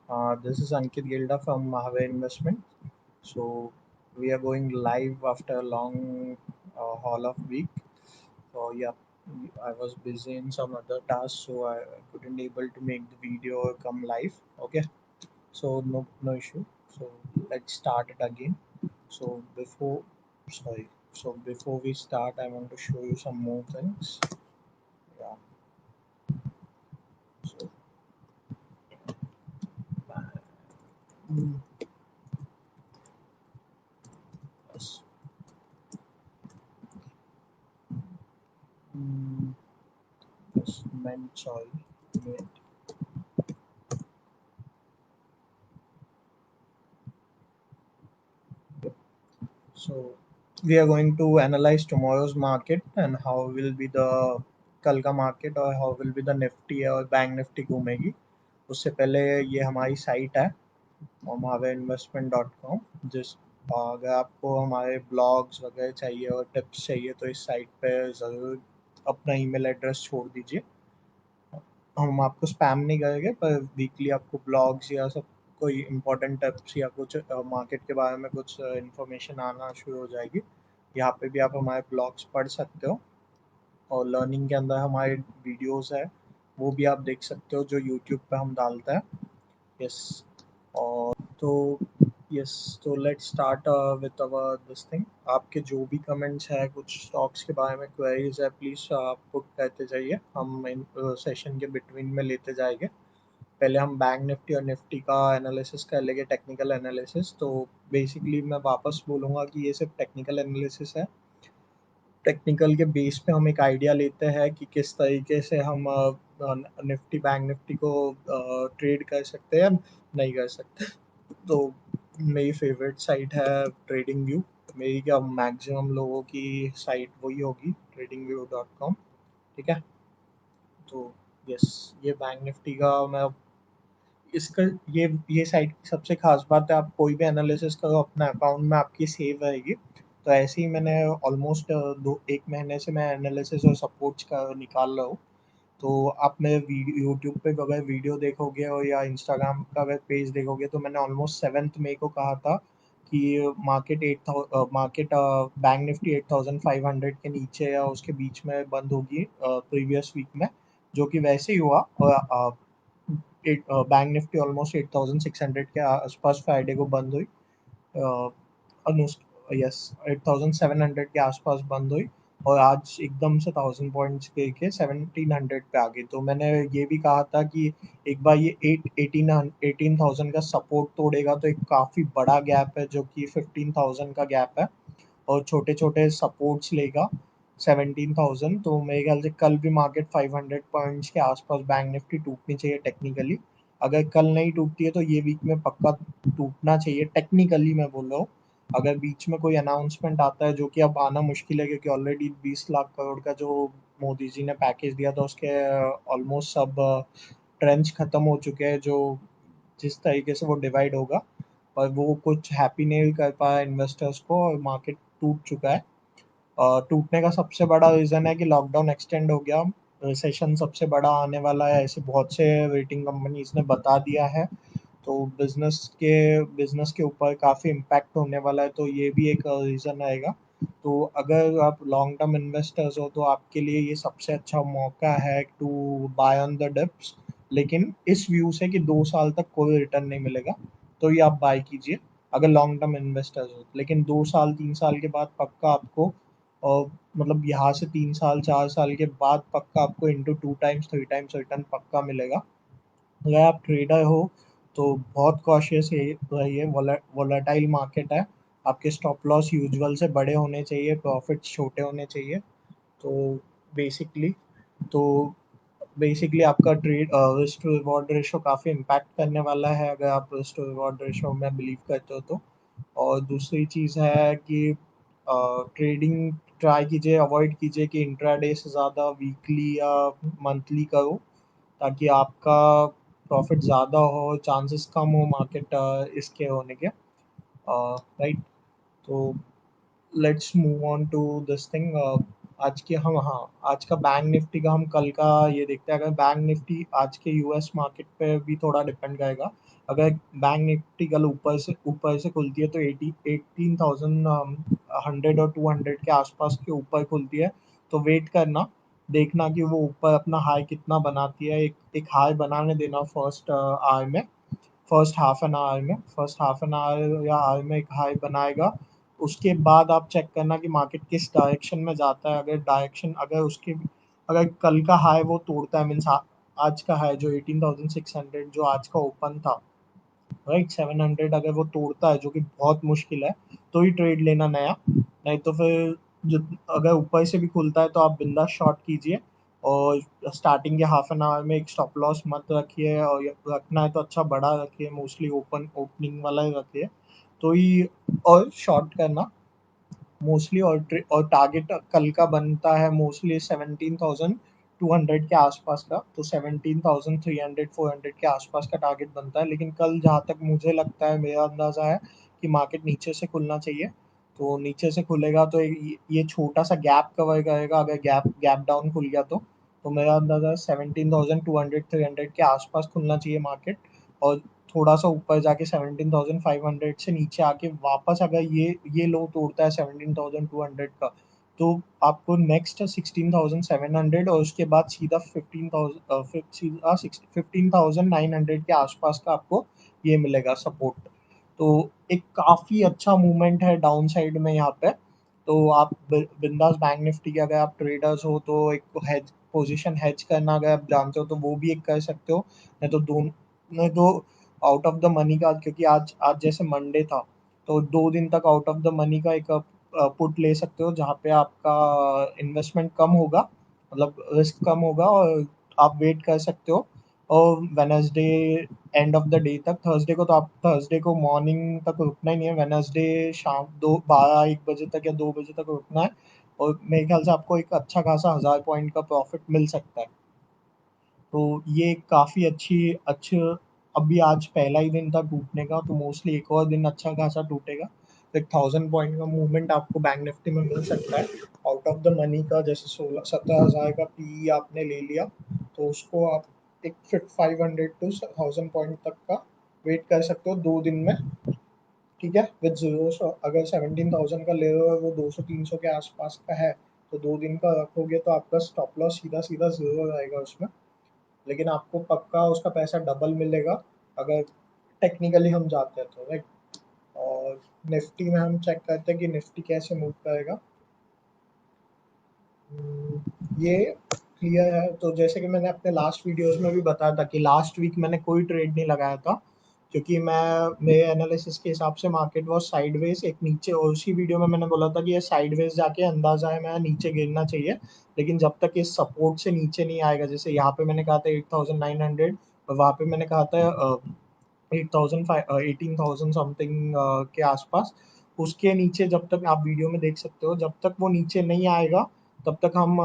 This is Ankit Gilda from Mahave Investment. So we are going live after a long haul of week. So yeah, I was busy in some other tasks, so I couldn't able to make the video or come live. Okay, so no issue. So let's start it again. So sorry. So before we start, I want to show you some more things. Yeah. So mm, yes. Mm, yes. Sorry. So we are going to analyze tomorrow's market and how will be the कल का market और how will be the Nifty और bank Nifty घूमेगी. उससे पहले ये हमारी site है momahaveinvestment.com. जिस अगर आपको हमारे ब्लॉग्स वगैरह चाहिए और टिप्स चाहिए तो इस साइट पे ज़रूर अपना ईमेल एड्रेस छोड़ दीजिए. हम आपको स्पैम नहीं करेंगे पर वीकली आपको ब्लॉग्स या सब कोई इम्पोर्टेंट टिप्स या कुछ मार्केट के बारे में कुछ इन्फॉर्मेशन आना शुरू हो जाएगी. यहाँ पे भी आप हमारे ब्लॉग्स पढ़ सकते हो और लर्निंग के अंदर हमारे वीडियोस है वो भी आप देख सकते हो जो यूट्यूब पे हम डालते हैं. यस. और तो यस, तो let's start with our this thing. आपके जो भी कमेंट्स है कुछ स्टॉक्स के बारे में क्वेरीज है प्लीज़ आप पुट करते जाइए. हम इन सेशन के बिटवीन में लेते जाएंगे. पहले हम बैंक निफ्टी और निफ्टी का एनालिसिस कर लेंगे, टेक्निकल एनालिसिस. तो बेसिकली मैं वापस बोलूँगा कि ये सिर्फ टेक्निकल एनालिसिस है. टेक्निकल के बेस पे हम एक आइडिया लेते हैं कि किस तरीके से हम निफ्टी बैंक निफ्टी को ट्रेड कर सकते हैं, नहीं कर सकते. तो मेरी फेवरेट साइट है ट्रेडिंग व्यू. मेरी क्या मैक्सिमम लोगों की साइट वही होगी tradingview.com. ठीक है. तो यस, ये बैंक निफ्टी का मैं इसका ये साइट की सबसे खास बात है आप कोई भी एनालिसिस करो अपना अकाउंट में आपकी सेव रहेगी. तो ऐसे ही मैंने ऑलमोस्ट दो एक महीने से मैं एनालिसिस और सपोर्ट्स का निकाल रहा हूँ. तो आप मेरे वीडियो यूट्यूब पे अगर वीडियो देखोगे और या इंस्टाग्राम का अगर पेज देखोगे तो मैंने ऑलमोस्ट 7 मई को कहा था कि मार्केट बैंक निफ्टी 8500 के नीचे या उसके बीच में बंद होगी प्रीवियस वीक में, जो कि वैसे ही हुआ. और बैंक निफ्टी ऑलमोस्ट 8600 के आसपास फ्राइडे को बंद हुई. अनुष्क यस, 8700 के आसपास बंद हुई और आज एकदम से 1000 पॉइंट्स के 1700 पे आ गई. तो मैंने ये भी कहा था कि एक बार ये 18,000 का सपोर्ट तोड़ेगा तो एक काफ़ी बड़ा गैप है जो कि 15,000 का गैप है और छोटे छोटे सपोर्ट्स लेगा 17,000. तो मेरे ख्याल से कल भी मार्केट 500 पॉइंट्स के आसपास बैंक निफ्टी टूटनी चाहिए टेक्निकली. अगर कल नहीं टूटती है तो ये वीक में पक्का टूटना चाहिए टेक्निकली, मैं बोल रहा हूँ. अगर बीच में कोई अनाउंसमेंट आता है जो कि अब आना मुश्किल है क्योंकि ऑलरेडी 20 लाख करोड़ का जो मोदी जी ने पैकेज दिया था उसके ऑलमोस्ट सब ट्रेंच खत्म हो चुके हैं, जो जिस तरीके से वो डिवाइड होगा और वो कुछ हैप्पी नहीं कर पाया इन्वेस्टर्स को और मार्केट टूट चुका है. टूटने का सबसे बड़ा रीज़न है कि लॉकडाउन एक्सटेंड हो गया. रिसेशन सबसे बड़ा आने वाला है ऐसे बहुत से रेटिंग कंपनीज ने बता दिया है. तो बिजनेस के ऊपर काफ़ी इम्पैक्ट होने वाला है, तो ये भी एक रीज़न आएगा. तो अगर आप लॉन्ग टर्म इन्वेस्टर्स हो तो आपके लिए ये सबसे अच्छा मौका है to buy on the dips. लेकिन इस व्यू से कि 2 साल तक कोई रिटर्न नहीं मिलेगा तो ये आप बाय कीजिए अगर लॉन्ग टर्म इन्वेस्टर्स हो. लेकिन 2 साल 3 साल के बाद पक्का आपको और मतलब यहाँ से 3 साल 4 साल के बाद पक्का आपको इंटू 2 टाइम्स 3 टाइम्स रिटर्न पक्का मिलेगा. अगर आप ट्रेडर हो तो बहुत कॉशियस रहिए. वोलाटाइल मार्केट है. आपके स्टॉप लॉस यूजुअल से बड़े होने चाहिए, प्रॉफिट्स छोटे होने चाहिए. तो बेसिकली तो बेसिकली आपका trade risk to reward ratio काफ़ी इम्पैक्ट करने वाला है अगर आप रिस्क टू रिवॉर्ड रेशो में बिलीव करते हो तो. और दूसरी चीज़ है कि ट्रेडिंग ट्राई कीजिए, अवॉइड कीजिए कि इंट्राडे से ज़्यादा वीकली या मंथली करो ताकि आपका प्रॉफिट ज़्यादा हो, चांसेस कम हो मार्केट इसके होने के. राइट. तो let's move on to this thing. आज के हम हाँ आज का बैंक निफ्टी का हम कल का ये देखते हैं। अगर बैंक निफ्टी आज के यूएस मार्केट पे भी थोड़ा डिपेंड करेगा। अगर बैंक निफ्टी कल ऊपर से खुलती है तो 18,100 और 200 के आसपास के ऊपर खुलती है तो वेट करना, देखना कि वो ऊपर अपना हाई कितना बनाती है। एक एक हाई बनाने देना फर्स्ट हाफ एन आवर या आवर में एक हाई बनाएगा। उसके बाद आप चेक करना कि मार्केट किस डायरेक्शन में जाता है। अगर कल का हाई वो तोड़ता है, मीन्स आज का हाई जो 18,600 जो आज का ओपन था, राइट, 700 अगर वो तोड़ता है, जो कि बहुत मुश्किल है, तो ही ट्रेड लेना नया। नहीं तो फिर जो अगर ऊपर से भी खुलता है तो आप बिंदास शॉर्ट कीजिए। और स्टार्टिंग के हाफ एन आवर में एक स्टॉप लॉस मत रखिए, और रखना है तो अच्छा बड़ा रखिए, मोस्टली ओपनिंग वाला ही रखिए तो ही। और शॉर्ट करना मोस्टली, और टारगेट कल का बनता है मोस्टली 17,200 के आसपास का, तो 17,300 400 के आसपास का टारगेट बनता है। लेकिन कल जहाँ तक मुझे लगता है, मेरा अंदाजा है कि मार्केट नीचे से खुलना चाहिए। तो नीचे से खुलेगा तो ये छोटा सा गैप कवर करेगा। अगर गैप गैप डाउन खुल गया तो मेरा अंदाजा 17,200 300 के आसपास खुलना चाहिए मार्केट। और थोड़ा सा ऊपर जाके 17,500 से नीचे आके वापस अगर ये लो तोड़ता है 17,200 का, तो आपको नेक्स्ट 16,700 और उसके बाद सीधा 15,900 के आसपास का आपको ये मिलेगा सपोर्ट। तो एक काफी अच्छा मूवमेंट है डाउन साइड में यहाँ पे। तो आप बिंदास बैंक निफ्टी के अगर आप ट्रेडर्स हो तो एक हेज पोजीशन हेज करना अगर आप जानते हो तो वो भी एक कर सकते हो। नहीं तो आउट ऑफ द मनी का, क्योंकि आज आज जैसे मंडे था, तो 2 दिन तक आउट ऑफ द मनी का एक पुट ले सकते हो, जहाँ पे आपका इन्वेस्टमेंट कम होगा, मतलब रिस्क कम होगा, और आप वेट कर सकते हो। और Wednesday end of the day तक, थर्सडे को मॉर्निंग तक रुकना ही नहीं है, वेनसडे शाम 2 12 1 बजे तक या 2 बजे तक रुकना है। और मेरे ख्याल से आपको एक अच्छा खासा 1,000 पॉइंट का प्रॉफिट मिल सकता है। तो ये काफ़ी अच्छी अभी आज पहला ही दिन था टूटने का, तो मोस्टली एक और दिन अच्छा खासा टूटेगा तो एक 1,000 पॉइंट का मूवमेंट आपको बैंक निफ्टी में मिल सकता है। आउट ऑफ द मनी का जैसे 16 17 हज़ार का पी आपने ले लिया, तो उसको आप एक फिर 500 to 1,000 पॉइंट तक का वेट कर सकते हो 2 दिन में। ठीक है, विद जीरो, अगर 17,000 का ले रहे हो वो 200 300 के आसपास का है, तो 2 दिन का रखोगे तो आपका स्टॉप लॉस सीधा सीधा जीरो रहेगा उसमें। लेकिन आपको पक्का उसका पैसा डबल मिलेगा अगर टेक्निकली हम जाते हैं तो, राइट। और निफ्टी में हम चेक करते हैं कि निफ्टी कैसे मूव करेगा। ये क्लियर है। तो जैसे कि मैंने अपने लास्ट वीडियोस में भी बताया था कि लास्ट वीक मैंने कोई ट्रेड नहीं लगाया था, क्योंकि मैं मेरे एनालिसिस के हिसाब से मार्केट वॉज साइडवेज एक नीचे, और उसी वीडियो में मैंने बोला था कि ये साइडवेज जाके अंदाजा है मैं नीचे गिरना चाहिए। लेकिन जब तक ये सपोर्ट से नीचे नहीं आएगा, जैसे यहाँ पे मैंने कहा था 8,900, और वहाँ पे मैंने कहा था 18,000 समथिंग के आसपास, उसके नीचे जब तक आप वीडियो में देख सकते हो, जब तक वो नीचे नहीं आएगा तब तक हम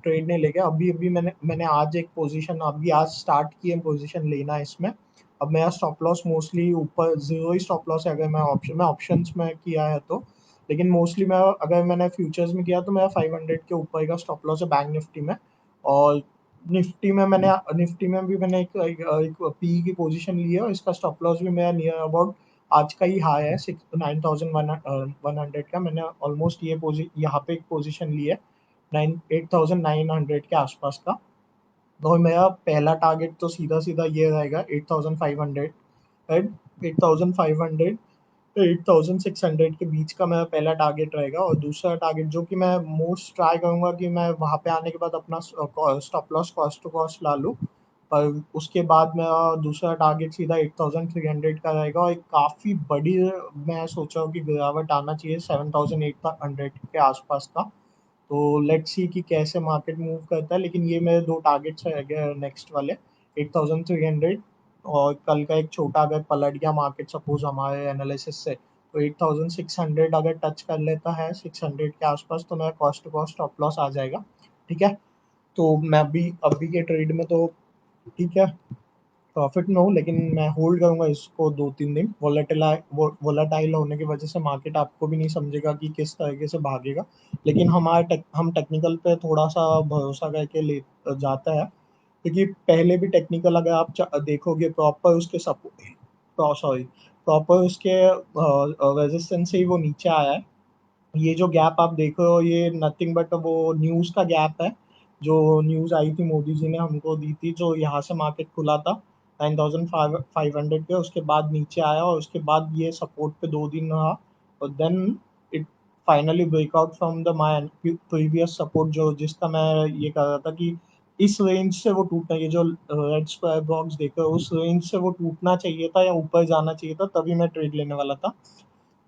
ट्रेड नहीं लेंगे। अभी अभी मैंने आज एक पोजीशन अभी आज स्टार्ट की है पोजीशन लेना इसमें। अब मेरा स्टॉप लॉस मोस्टली ऊपर जीरो ही स्टॉप लॉस है, अगर मैं ऑप्शंस में किया है तो। लेकिन मोस्टली मैं अगर मैंने फ्यूचर्स में किया तो मेरा 500 के ऊपर का स्टॉप लॉस है बैंक निफ्टी में। और निफ्टी में भी मैंने एक पी की पोजीशन ली है, और इसका स्टॉप लॉस भी मेरा नियर अबाउट आज का ही हाई है 9,100 का। मैंने ऑलमोस्ट यहाँ पे एक पोजीशन ली है 8,900 के आसपास का। और मेरा पहला टारगेट तो सीधा सीधा ये रहेगा 8,500, राइट। 8,500 8,600 के बीच का मेरा पहला टारगेट रहेगा। और दूसरा टारगेट जो कि मैं मोस्ट ट्राई करूंगा कि मैं वहां पे आने के बाद अपना stop loss cost to cost ला लूँ। पर उसके बाद मेरा दूसरा टारगेट सीधा 8,300 का रहेगा, और एक काफ़ी बड़ी मैं सोच रहा हूँ कि गिरावट आना चाहिए 7,800 के आसपास का। तो लेट्स सी कि कैसे मार्केट मूव करता है। लेकिन ये मेरे दो टारगेट्स रह गए नेक्स्ट वाले, 8,300, और कल का एक छोटा अगर पलट गया मार्केट सपोज हमारे एनालिसिस से, तो 8,600 अगर टच कर लेता है 600 के आसपास, तो मेरा cost to cost stop loss आ जाएगा। ठीक है। तो मैं अभी अभी के ट्रेड में तो ठीक है। प्रॉफिट में हूँ, लेकिन मैं होल्ड करूंगा इसको 2-3 दिन। वोलेटाइल होने की वजह से मार्केट आपको भी नहीं समझेगा कि किस तरीके से भागेगा, लेकिन हम टेक्निकल पे थोड़ा सा भरोसा करके ले जाता है, क्योंकि पहले भी टेक्निकल अगर आप देखोगे प्रॉपर उसके सपोर्ट, सॉरी, प्रॉपर उसके रेजिस्टेंस से ही वो नीचे आया है। ये जो गैप आप देख रहे हो ये नथिंग बट वो न्यूज़ का गैप है, जो न्यूज़ आई थी मोदी जी ने हमको दी थी, जो यहाँ से मार्केट खुला था 9500 पे, उसके बाद नीचे आया और उसके बाद ये सपोर्ट पे 2 दिन रहा, और then it finally breakout from the my previous support, जो जिसका मैं ये कह रहा था कि इस रेंज से वो टूटना, ये जो रेड स्क्वायर बॉक्स देख रहे हो उस रेंज से वो टूटना चाहिए था या ऊपर जाना चाहिए था, तभी मैं ट्रेड लेने वाला था।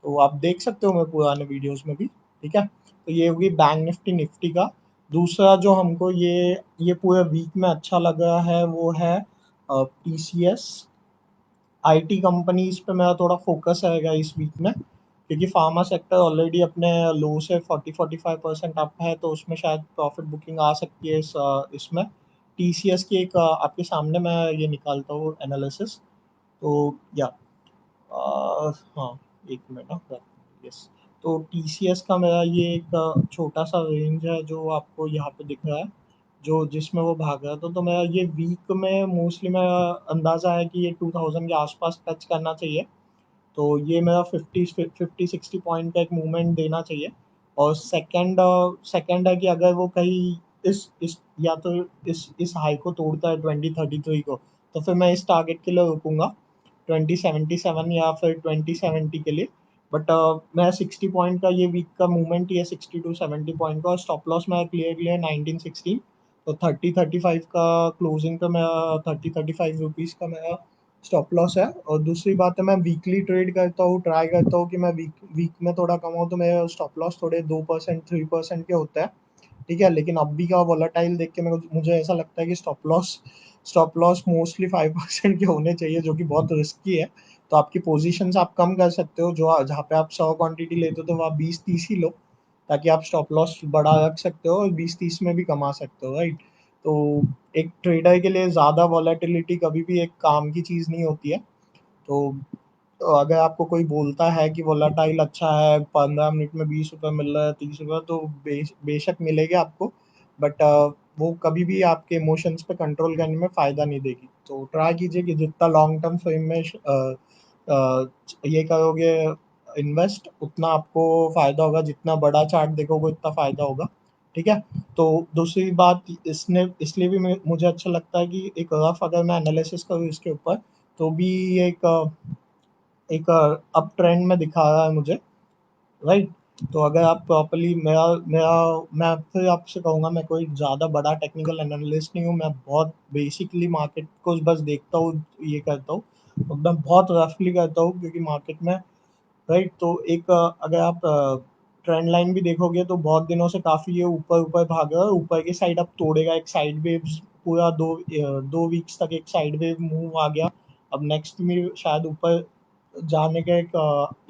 तो आप देख सकते हो मेरे पुराने वीडियोस में भी। ठीक है, तो ये होगी बैंक निफ्टी निफ्टी का। दूसरा जो हमको ये पूरे वीक में अच्छा लग रहा है वो है टीसीएस। आईटी कंपनीज पे मेरा थोड़ा फोकस रहेगा इस वीक में, क्योंकि फार्मा सेक्टर ऑलरेडी अपने लो से 40-45% अप है, तो उसमें शायद प्रॉफिट बुकिंग आ सकती है इसमें। टीसीएस की एक आपके सामने मैं ये निकालता हूँ एनालिसिस। तो या हाँ, एक मिनट ना, यस। तो टीसीएस का मेरा ये एक छोटा सा रेंज है जो आपको यहाँ पे दिख रहा है, जो जिसमें वो भाग रहा था। तो मेरा ये वीक में मोस्टली मेरा अंदाजा है कि ये 2000 के आसपास टच करना चाहिए। तो ये मेरा 50-60 पॉइंट का एक मूवमेंट देना चाहिए। और सेकंड है कि अगर वो कहीं इस या तो इस हाई को तोड़ता है 2033 को, तो फिर मैं इस टारगेट के लिए रुकूंगा 2077 या फिर 2070 के लिए। बट मैं 60 पॉइंट का ये वीक का मूवमेंट, ये 60 to 70 पॉइंट का, और स्टॉप लॉस मैं क्लियर 1916। तो 30-35 का क्लोजिंग पे मेरा 30-35 रुपीज़ का मेरा स्टॉप लॉस है। और दूसरी बात है, मैं वीकली ट्रेड करता हूँ, ट्राई करता हूँ कि मैं वीक वीक में थोड़ा कमाऊँ, तो मेरे स्टॉप लॉस थोड़े 2%-3% के होते हैं। ठीक है, लेकिन अभी का वोलाटाइल देख के मुझे ऐसा लगता है कि स्टॉप लॉस मोस्टली 5% के होने चाहिए, जो कि बहुत रिस्की है। तो आपकी पोजीशंस आप कम कर सकते हो, जो जहाँ पे आप 100 क्वांटिटी लेते हो तो वहाँ 20-30 ही लो, ताकि आप स्टॉप लॉस बड़ा रख सकते हो और 20-30 में भी कमा सकते हो, राइट। तो एक ट्रेडर के लिए ज़्यादा वॉलेटिलिटी कभी भी एक काम की चीज़ नहीं होती है। तो अगर आपको कोई बोलता है कि वोलाटाइल अच्छा है, 15 मिनट में 20 रुपये मिल रहा है, 30 रुपये, तो बेशक मिलेगा आपको, बट वो कभी भी आपके इमोशंस पे कंट्रोल करने में फ़ायदा नहीं देगी। तो ट्राई कीजिए कि जितना लॉन्ग टर्म फ्रेम में ये करोगे इन्वेस्ट, उतना आपको फ़ायदा होगा, जितना बड़ा चार्ट देखोगे उतना फ़ायदा होगा। ठीक है, तो दूसरी बात इसने इसलिए भी मुझे अच्छा लगता है कि एक रफ अगर मैं एनालिसिस करूँ इसके ऊपर, तो भी एक एक अप ट्रेंड में दिखा रहा है मुझे, राइट। तो अगर आप प्रॉपर्ली मेरा मेरा मैं फिर आपसे कहूँगा, मैं कोई ज़्यादा बड़ा टेक्निकल एनालिस्ट नहीं हूँ, मैं बहुत बेसिकली मार्केट को बस देखता हूँ, ये करता हूँ, और मैं बहुत रफली करता हूँ, क्योंकि मार्केट में, राइट। तो एक अगर आप ट्रेंड लाइन भी देखोगे तो बहुत दिनों से काफ़ी ये ऊपर ऊपर भाग रहा है, ऊपर की साइड अब तोड़ेगा, एक साइड वेव्स पूरा 2 वीक्स तक एक साइड वेव मूव आ गया। अब नेक्स्ट में शायद ऊपर जाने का एक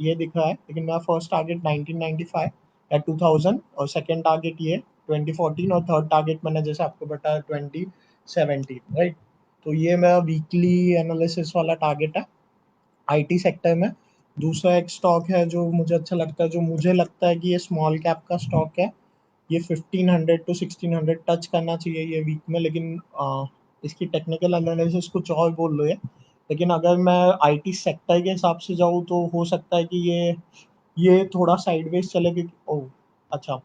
ये दिख रहा है, लेकिन मेरा फर्स्ट टारगेट 1995 या 2000, और सेकंड टारगेट ये 2014, और थर्ड टारगेट मैंने जैसे आपको बताया 2017, राइट। तो ये मेरा वीकली एनालिसिस वाला टारगेट है आईटी सेक्टर में। दूसरा एक स्टॉक है जो मुझे अच्छा लगता है, जो मुझे लगता है कि ये स्मॉल कैप का स्टॉक है, ये 1500 to 1600 टच करना चाहिए ये वीक में, लेकिन इसकी टेक्निकल एनालिसिस कुछ और बोल रही है। लेकिन अगर मैं आईटी सेक्टर के हिसाब से जाऊँ तो हो सकता है कि ये थोड़ा साइडवेज चले, क्योंकि ओह अच्छा,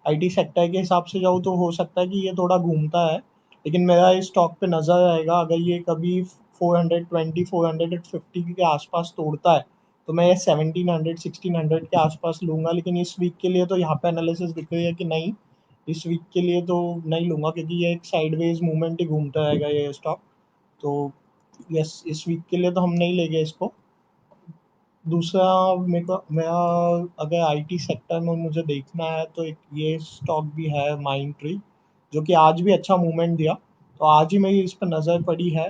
आईटी सेक्टर के हिसाब से जाऊँ तो हो सकता है कि ये थोड़ा घूमता है, लेकिन मेरा इस स्टॉक पे नज़र आएगा अगर ये कभी 420-450 के आसपास तोड़ता है, तो मैं ये 1700-1600 के आसपास लूंगा। लेकिन इस वीक के लिए तो यहाँ पे एनालिसिस दिख रही है कि नहीं, इस वीक के लिए तो नहीं लूंगा, क्योंकि ये एक साइडवेज मूवमेंट ही घूमता रहेगा ये स्टॉक। तो यस, इस वीक के लिए तो हम नहीं लेंगे इसको। दूसरा, मेरे को मेरा अगर आईटी सेक्टर में मुझे देखना है तो एक ये स्टॉक भी है माइंड ट्री, जो कि आज भी अच्छा मूवमेंट दिया। तो आज ही मेरी इस पर नज़र पड़ी है,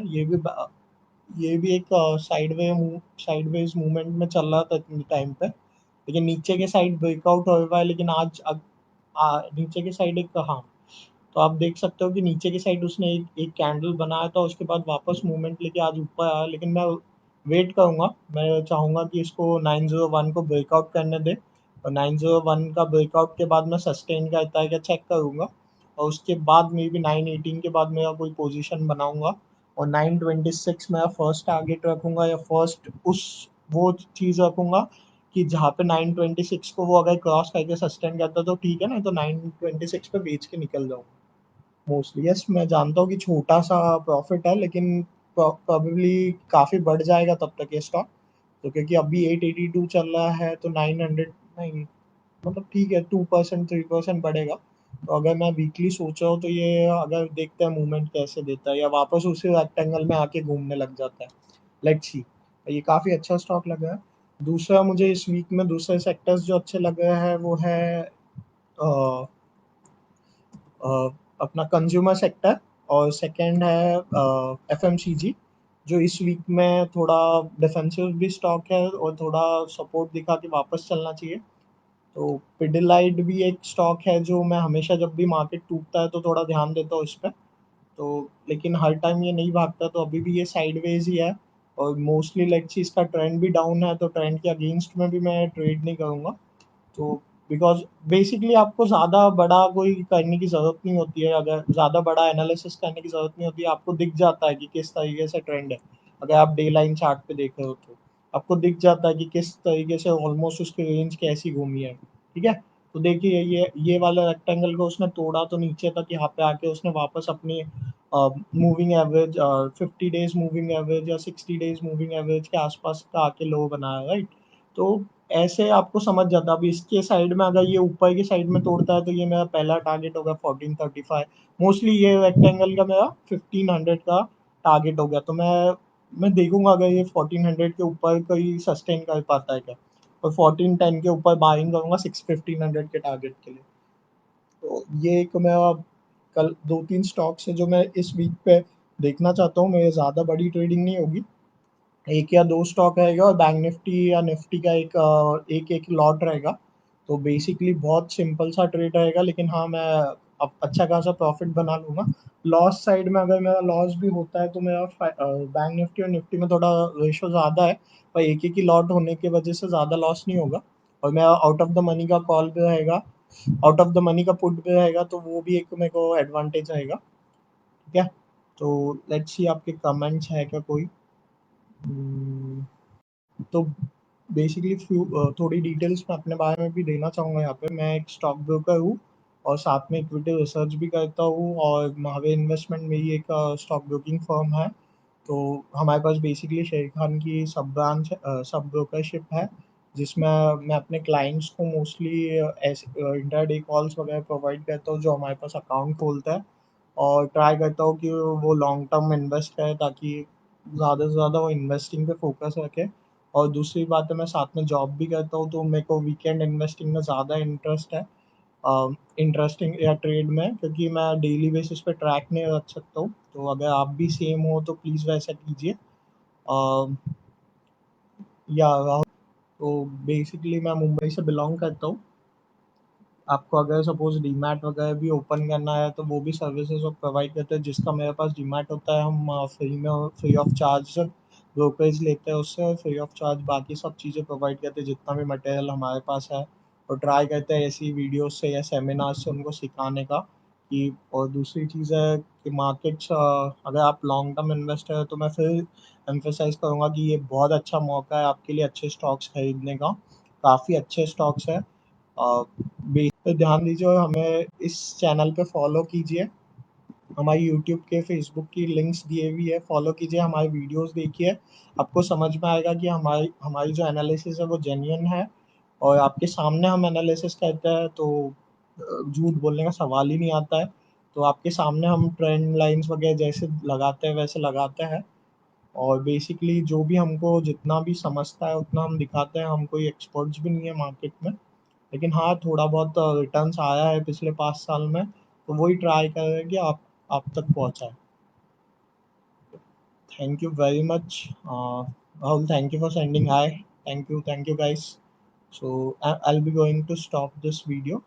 ये भी एक साइडवेज मूवमेंट में चल रहा था इतने टाइम पे, लेकिन नीचे के साइड ब्रेकआउट हो रहा है, लेकिन आज नीचे के साइड एक, हाँ, तो आप देख सकते हो कि नीचे की साइड उसने एक कैंडल बनाया था, उसके बाद वापस मूवमेंट लेके आज ऊपर आया, लेकिन मैं वेट करूंगा। मैं चाहूंगा कि इसको 901 को ब्रेकआउट करने दे, और 901 का ब्रेकआउट के बाद मैं सस्टेन करता है क्या चेक करूंगा, और उसके बाद मे बी 918 के बाद मेरा कोई पोजीशन बनाऊंगा, और 926 मेरा फर्स्ट टारगेट रखूंगा, या फर्स्ट उस वो चीज़ रखूंगा कि जहाँ पे 926 को वो अगर क्रॉस करके सस्टेन करता तो ठीक है, ना तो 926 पे बेच के निकल जाऊँ मोस्टली। यस, मैं जानता हूँ कि छोटा सा प्रॉफिट है, लेकिन प्रोबेबली काफ़ी बढ़ जाएगा तब तक ये स्टॉक। तो क्योंकि अभी 882 चल रहा है, तो 900 नहीं, मतलब ठीक है, 2% 3% बढ़ेगा। तो अगर मैं वीकली सोच रहा हूँ तो ये अगर देखते हैं मूवमेंट कैसे देता है, या वापस उसी रेक्टेंगल में आके घूमने लग जाता है, लेट्स सी। ये काफ़ी अच्छा स्टॉक लग रहा है। दूसरा मुझे इस वीक में दूसरे सेक्टर्स जो अच्छे लग रहे हैं वो है अ, अपना कंज्यूमर सेक्टर, और सेकंड है एफएमसीजी, जो इस वीक में थोड़ा डिफेंसिव भी स्टॉक है और थोड़ा सपोर्ट दिखा के वापस चलना चाहिए। तो पिडिलाइट भी एक स्टॉक है जो मैं हमेशा जब भी मार्केट टूटता है तो थोड़ा ध्यान देता हूँ इस पर। तो लेकिन हर टाइम ये नहीं भागता, तो अभी भी ये साइडवेज ही है, और मोस्टली लाइक चीज इसका ट्रेंड भी डाउन है, तो ट्रेंड के अगेंस्ट में भी मैं ट्रेड नहीं करूँगा। तो बिकॉज बेसिकली आपको ज़्यादा बड़ा कोई करने की ज़रूरत नहीं होती है, अगर ज़्यादा बड़ा एनालिसिस करने की ज़रूरत नहीं होती है, आपको दिख जाता है कि किस तरीके से ट्रेंड है। अगर आप डे लाइन चार्ट पे देख रहे हो तो आपको दिख जाता है कि किस तरीके से ऑलमोस्ट उसकी रेंज कैसी घूमी है, ठीक है। तो देखिए ये वाला रेक्टेंगल को उसने तोड़ा, तो नीचे तक यहाँ पे आके उसने वापस अपनी moving average, 50 days moving average या 60 डेज मूविंग एवरेज के आसपास का आके लो बनाया, राइट। तो ऐसे आपको समझ जाता है। अब इसके साइड में अगर ये ऊपर की साइड में तोड़ता है तो ये मेरा पहला टारगेट होगा 1435। मोस्टली ये रेक्टेंगल का मेरा 1500 का टारगेट हो गया, तो मैं देखूंगा अगर ये 1400 के ऊपर कोई सस्टेन कर पाता है क्या, और 1410 के ऊपर बाइंग करूंगा 1500 के टारगेट के लिए। तो ये एक मेरा कल दो तीन स्टॉक्स है जो मैं इस वीक पे देखना चाहता हूँ। मेरे ज़्यादा बड़ी ट्रेडिंग नहीं होगी, एक या दो स्टॉक रहेगा, और बैंक निफ्टी या निफ्टी का एक एक लॉट रहेगा। तो बेसिकली बहुत सिंपल सा ट्रेड रहेगा, लेकिन हाँ मैं अब अच्छा खासा प्रॉफिट बना लूंगा। लॉस साइड में अगर मेरा लॉस भी होता है तो मेरा बैंक निफ्टी और निफ्टी में थोड़ा रेशो ज़्यादा है, पर एक एक ही लॉट होने की वजह से ज़्यादा लॉस नहीं होगा। और मेरा आउट ऑफ द मनी का कॉल भी रहेगा, आउट ऑफ द मनी का पुट भी रहेगा, तो वो भी एक मेरे को एडवांटेज रहेगा, ठीक है। तो लेट्स सी आपके कमेंट्स है क्या कोई। हम्म, तो बेसिकली थोड़ी डिटेल्स मैं अपने बारे में भी देना चाहूँगा यहाँ पे। मैं एक स्टॉक ब्रोकर हूँ, और साथ में इक्विटी रिसर्च भी करता हूँ, और महावीर इन्वेस्टमेंट मेरी एक स्टॉक ब्रोकिंग फर्म है। तो हमारे पास बेसिकली शेर खान की सब ब्रांच सब ब्रोकरशिप है, जिसमें मैं अपने क्लाइंट्स को मोस्टली ऐसे इंटरडे कॉल्स वगैरह प्रोवाइड करता हूँ जो हमारे पास अकाउंट खोलता है, और ट्राई करता हूँ कि वो लॉन्ग टर्म इन्वेस्ट करें, ताकि ज़्यादा से ज़्यादा वो इन्वेस्टिंग पे फोकस रखे। और दूसरी बात है, मैं साथ में जॉब भी करता हूँ, तो मेरे को वीकेंड इन्वेस्टिंग में ज़्यादा इंटरेस्ट है, इंटरेस्टिंग या ट्रेड में, क्योंकि मैं डेली बेसिस पे ट्रैक नहीं रख सकता हूँ। तो अगर आप भी सेम हो तो प्लीज़ वैसा कीजिए। अ, या तो बेसिकली मैं मुंबई से बिलोंग करता हूँ। आपको अगर सपोज डीमैट वगैरह भी ओपन करना है तो वो भी सर्विसेज वो प्रोवाइड करते हैं, जिसका मेरे पास डीमैट होता है हम फ्री में फ्री ऑफ चार्ज ब्रोकरेज लेते हैं उससे, और फ्री ऑफ चार्ज बाकी सब चीज़ें प्रोवाइड करते हैं जितना भी मटेरियल हमारे पास है। और ट्राई करते हैं ऐसी वीडियोस से या सेमिनार से उनको सिखाने का कि। और दूसरी चीज़ है कि मार्केट्स, अगर आप लॉन्ग टर्म इन्वेस्टर है तो मैं फिर एम्फेसाइज करूँगा कि ये बहुत अच्छा मौका है आपके लिए अच्छे स्टॉक्स खरीदने का। काफ़ी अच्छे स्टॉक्स है। पे ध्यान दीजिए, और हमें इस चैनल पे फॉलो कीजिए। हमारी यूट्यूब के फेसबुक की लिंक्स दिए हुई है, फॉलो कीजिए, हमारे वीडियोस देखिए। आपको समझ में आएगा कि हमारी हमारी जो एनालिसिस है वो जेन्युइन है, और आपके सामने हम एनालिसिस करते हैं, तो झूठ बोलने का सवाल ही नहीं आता है। तो आपके सामने हम ट्रेंड लाइंस वगैरह जैसे लगाते हैं वैसे लगाते हैं, और बेसिकली जो भी हमको जितना भी समझता है उतना हम दिखाते हैं। हम कोई एक्सपर्ट्स भी नहीं है मार्केट में, लेकिन हाँ थोड़ा बहुत रिटर्न्स आया है पिछले 5 साल में, तो वही ट्राई कर रहे हैं कि आप तक पहुँचाए। Thank you very much Rahul, thank you for sending hi. Thank you guys. So I'll be going to stop this video.